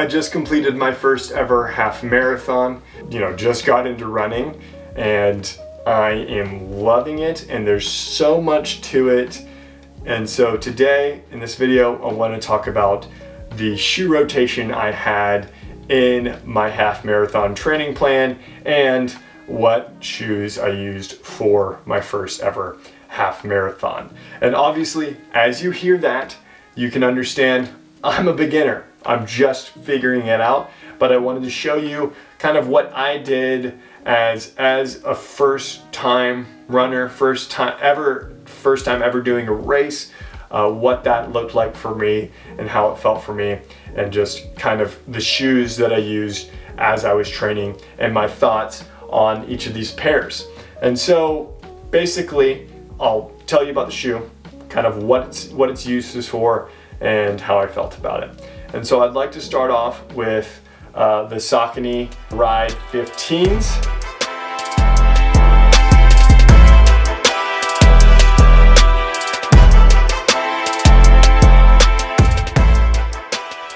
I just completed my first ever half marathon, just got into running, and I am loving it, and there's so much to it. And so today in this video, I want to talk about the shoe rotation I had in my half marathon training plan and what shoes I used for my first ever half marathon. And obviously, as you hear that, you can understand I'm a beginner. I'm just figuring it out, but I wanted to show you kind of what I did as a first time runner, first time ever doing a race, what that looked like for me and how it felt for me, and just kind of the shoes that I used as I was training and my thoughts on each of these pairs. And so basically, I'll tell you about the shoe, kind of what its use is for, and how I felt about it. And so I'd like to start off with the Saucony Ride 15s.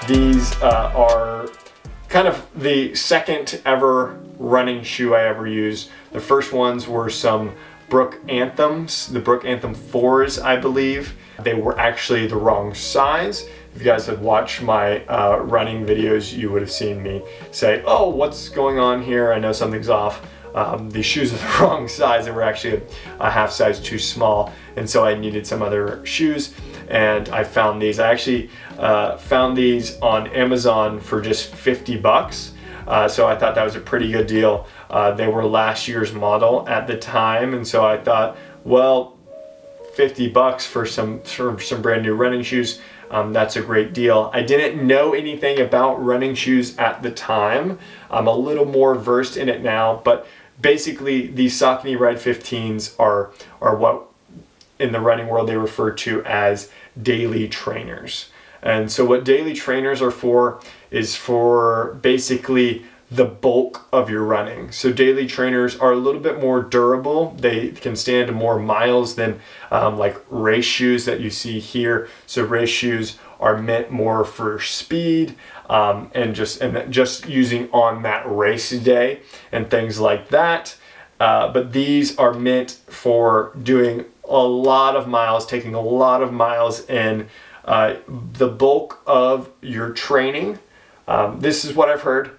These are kind of the second ever running shoe I ever used. The first ones were some Brooke Anthems, the Brooke Anthem 4s, I believe. They were actually the wrong size. If you guys had watched my running videos, you would have seen me say, oh, what's going on here? I know something's off. These shoes are the wrong size. They were actually a half size too small, and so I needed some other shoes, and I found these. I actually found these on Amazon for just 50 bucks. So I thought that was a pretty good deal. They were last year's model at the time, and so I thought, well, 50 bucks for some brand new running shoes, that's a great deal. I didn't know anything about running shoes at the time. I'm a little more versed in it now, but basically these Saucony Ride 15s are what in the running world they refer to as daily trainers. And so what daily trainers are for is for basically the bulk of your running. So daily trainers are a little bit more durable. They can stand more miles than like race shoes that you see here. So race shoes are meant more for speed and just using on that race day and things like that. But these are meant for doing a lot of miles, taking a lot of miles in the bulk of your training. This is what I've heard.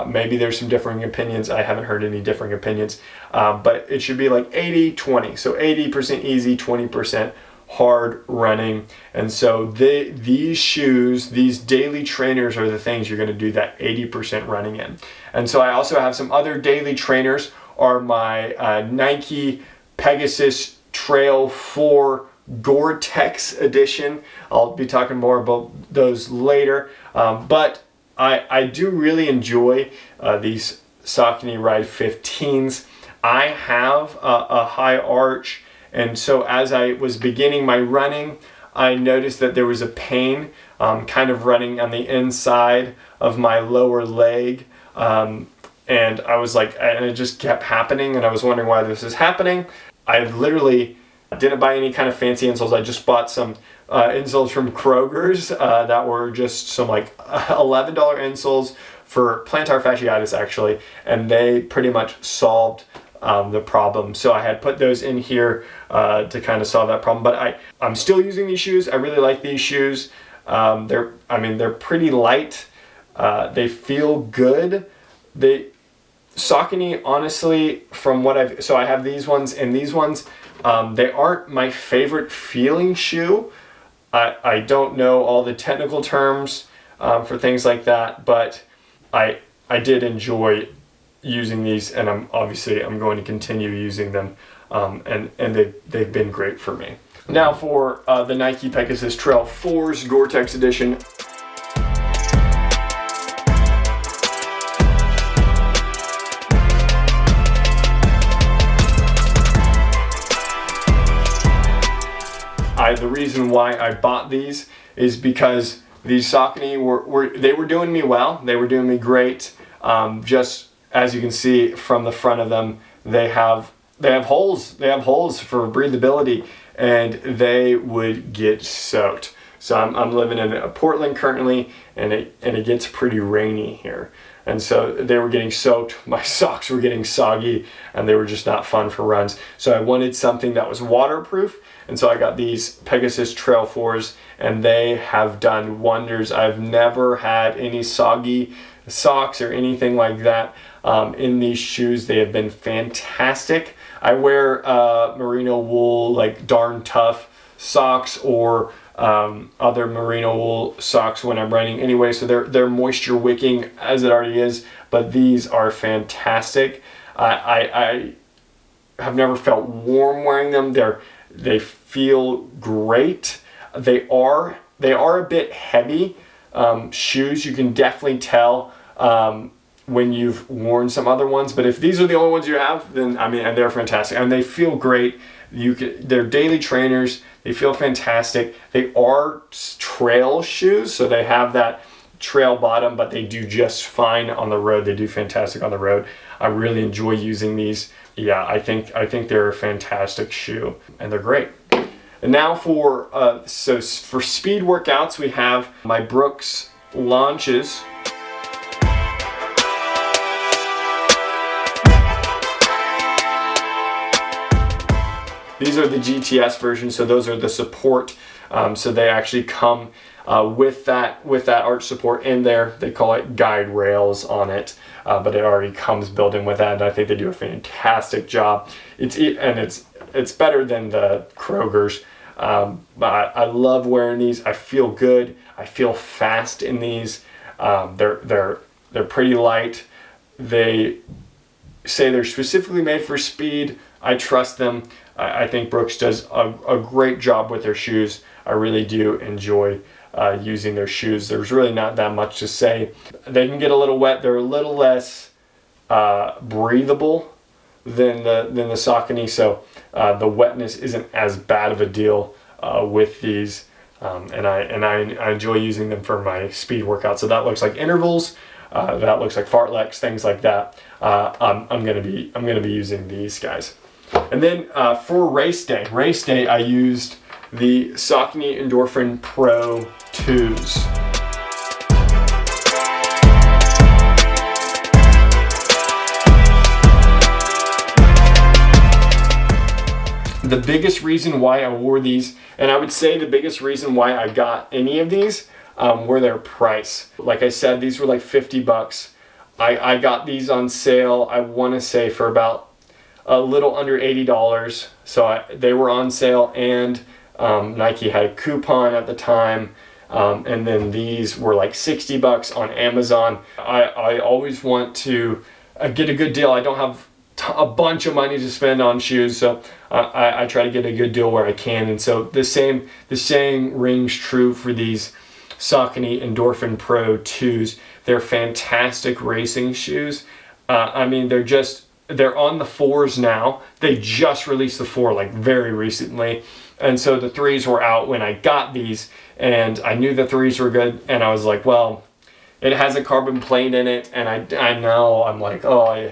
Maybe there's some differing opinions. I haven't heard any differing opinions, but it should be like 80-20. So 80% easy, 20% hard running. And so these shoes, these daily trainers are the things you're going to do that 80% running in. And so I also have some other daily trainers are my Nike Pegasus Trail 4 Gore-Tex edition. I'll be talking more about those later, but I do really enjoy these Saucony Ride 15s. I have a high arch, and so as I was beginning my running, I noticed that there was a pain kind of running on the inside of my lower leg, and I was like, and it just kept happening, and I was wondering why this is happening. I literally didn't buy any kind of fancy insoles. I just bought some insoles from Kroger's that were just some like $11 insoles for plantar fasciitis actually, and they pretty much solved the problem. So I had put those in here to kind of solve that problem. But I'm still using these shoes. I really like these shoes. They're pretty light. They feel good. Saucony, honestly, from what I have these ones and these ones. They aren't my favorite feeling shoe. I don't know all the technical terms for things like that, but I did enjoy using these, and I'm going to continue using them, and they've been great for me. Now for the Nike Pegasus Trail 4s Gore-Tex edition. The reason why I bought these is because these Saucony were doing me well. They were doing me great. Just as you can see from the front of them, they have holes. They have holes for breathability, and they would get soaked. So I'm living in Portland currently, and it gets pretty rainy here. And so they were getting soaked, my socks were getting soggy, and they were just not fun for runs. So I wanted something that was waterproof, and so I got these Pegasus Trail 4s, and they have done wonders. I've never had any soggy socks or anything like that in these shoes. They have been fantastic. I wear merino wool, like Darn Tough socks, or other merino wool socks when I'm running anyway, so they're moisture wicking as it already is, but these are fantastic. I have never felt warm wearing them. They feel great. They are a bit heavy shoes. You can definitely tell when you've worn some other ones, but if these are the only ones you have, then I mean, and they're fantastic, and they feel great. They're daily trainers. They feel fantastic. They are trail shoes, so they have that trail bottom, but they do just fine on the road. They do fantastic on the road. I really enjoy using these. Yeah, I think they're a fantastic shoe, and they're great. And now for speed workouts, we have my Brooks Launches. These are the GTS version, so those are the support. So they actually come with that arch support in there. They call it guide rails on it, but it already comes built in with that. And I think they do a fantastic job. It's better than the Kroger's. But I love wearing these. I feel good. I feel fast in these. They're pretty light. They say they're specifically made for speed. I trust them. I think Brooks does a great job with their shoes. I really do enjoy using their shoes. There's really not that much to say. They can get a little wet. They're a little less breathable than the Saucony, so the wetness isn't as bad of a deal with these. And I enjoy using them for my speed workout. So that looks like intervals. That looks like fartleks, things like that. I'm gonna be using these guys. And then for race day, I used the Saucony Endorphin Pro 2s. The biggest reason why I wore these, and I would say the biggest reason why I got any of these, were their price. Like I said, these were like $50. I got these on sale, I want to say for about a little under $80. So they were on sale, and Nike had a coupon at the time. And then these were like $60 on Amazon. I always want to get a good deal. I don't have a bunch of money to spend on shoes, so I try to get a good deal where I can. And so the saying rings true for these Saucony Endorphin Pro 2s. They're fantastic racing shoes. I mean, they're on the 4s now. They just released the 4 like very recently, and so the 3s were out when I got these, and I knew the 3s were good, and I was like, well, it has a carbon plate in it, and I know, I'm like, oh,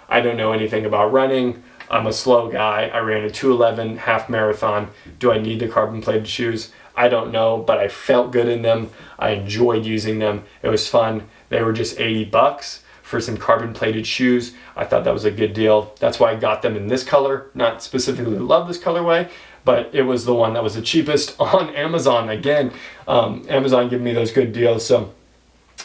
I don't know anything about running. I'm a slow guy. I ran a 2:11 half marathon. Do I need the carbon plated shoes? I don't know, but I felt good in them. I enjoyed using them. It was fun. They were just $80 for some carbon plated shoes. I thought that was a good deal. That's why I got them in this color. Not specifically love this colorway, but it was the one that was the cheapest on Amazon. Again, Amazon gave me those good deals. So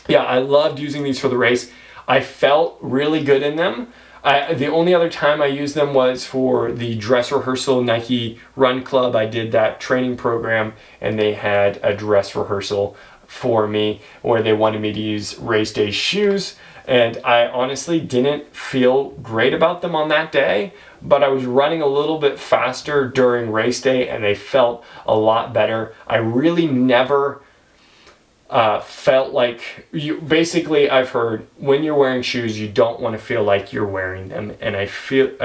yeah, I loved using these for the race. I felt really good in them. The only other time I used them was for the dress rehearsal, Nike Run Club. I did that training program, and they had a dress rehearsal for me where they wanted me to use race day shoes. And I honestly didn't feel great about them on that day, but I was running a little bit faster during race day, and they felt a lot better. I really never felt like I've heard when you're wearing shoes, you don't want to feel like you're wearing them. And I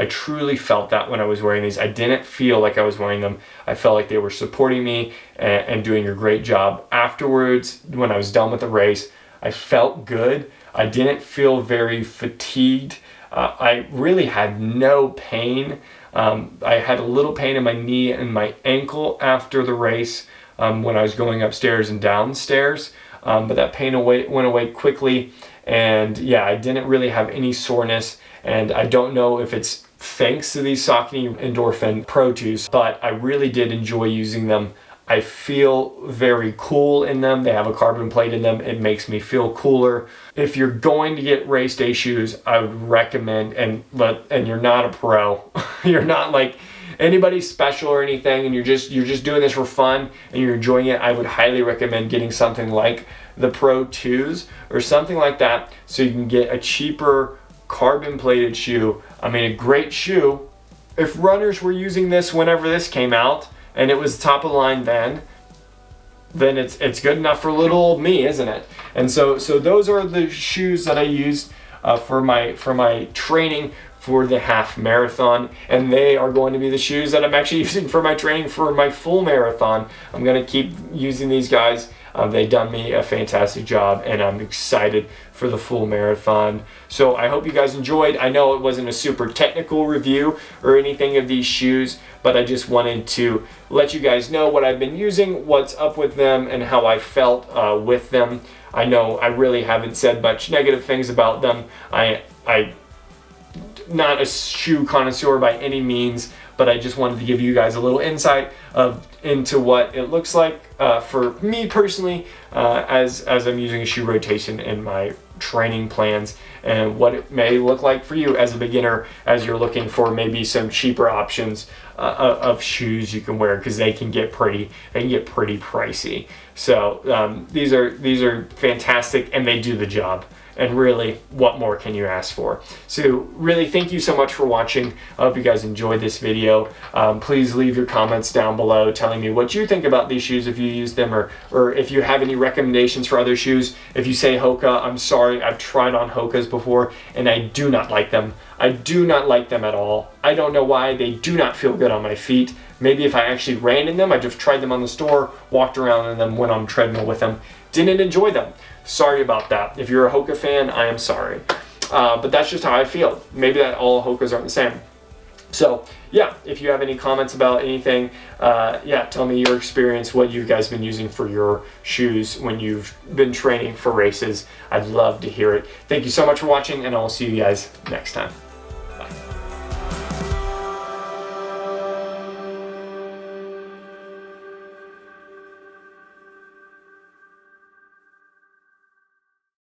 truly felt that when I was wearing these. I didn't feel like I was wearing them. I felt like they were supporting me and doing a great job. Afterwards, when I was done with the race, I felt good. I didn't feel very fatigued. I really had no pain. I had a little pain in my knee and my ankle after the race, when I was going upstairs and downstairs. But that pain went away quickly, and yeah, I didn't really have any soreness, and I don't know if it's thanks to these Saucony Endorphin Pro 2s, but I really did enjoy using them. I feel very cool in them. They have a carbon plate in them. It makes me feel cooler. If you're going to get race day shoes, I would recommend, and you're not a pro, you're not like anybody special or anything, and you're just doing this for fun and you're enjoying it, I would highly recommend getting something like the Pro 2s or something like that, so you can get a cheaper carbon plated shoe. I mean, a great shoe. If runners were using this whenever this came out and it was top of the line then it's good enough for little old me, isn't it? And so those are the shoes that I used for my training for the half marathon, and they are going to be the shoes that I'm actually using for my training for my full marathon. I'm going to keep using these guys. They've done me a fantastic job, and I'm excited for the full marathon. So I hope you guys enjoyed. I know it wasn't a super technical review or anything of these shoes, but I just wanted to let you guys know what I've been using, what's up with them, and how I felt with them. I know I really haven't said much negative things about them. I not a shoe connoisseur by any means, but I just wanted to give you guys a little insight into what it looks like for me personally as I'm using a shoe rotation in my training plans, and what it may look like for you as a beginner as you're looking for maybe some cheaper options of shoes you can wear, because they can get pretty pricey. So these are fantastic, and they do the job. And really, what more can you ask for? So really, thank you so much for watching. I hope you guys enjoyed this video. Please leave your comments down below telling me what you think about these shoes, if you use them, or if you have any recommendations for other shoes. If you say Hoka, I'm sorry, I've tried on Hokas before, and I do not like them. I do not like them at all. I don't know why. They do not feel good on my feet. Maybe if I actually ran in them, I just tried them on the store, walked around in them, went on a treadmill with them, didn't enjoy them. Sorry about that. If you're a Hoka fan, I am sorry. But that's just how I feel. Maybe that all Hokas aren't the same. So yeah, if you have any comments about anything, yeah, tell me your experience, what you guys been using for your shoes when you've been training for races. I'd love to hear it. Thank you so much for watching, and I'll see you guys next time.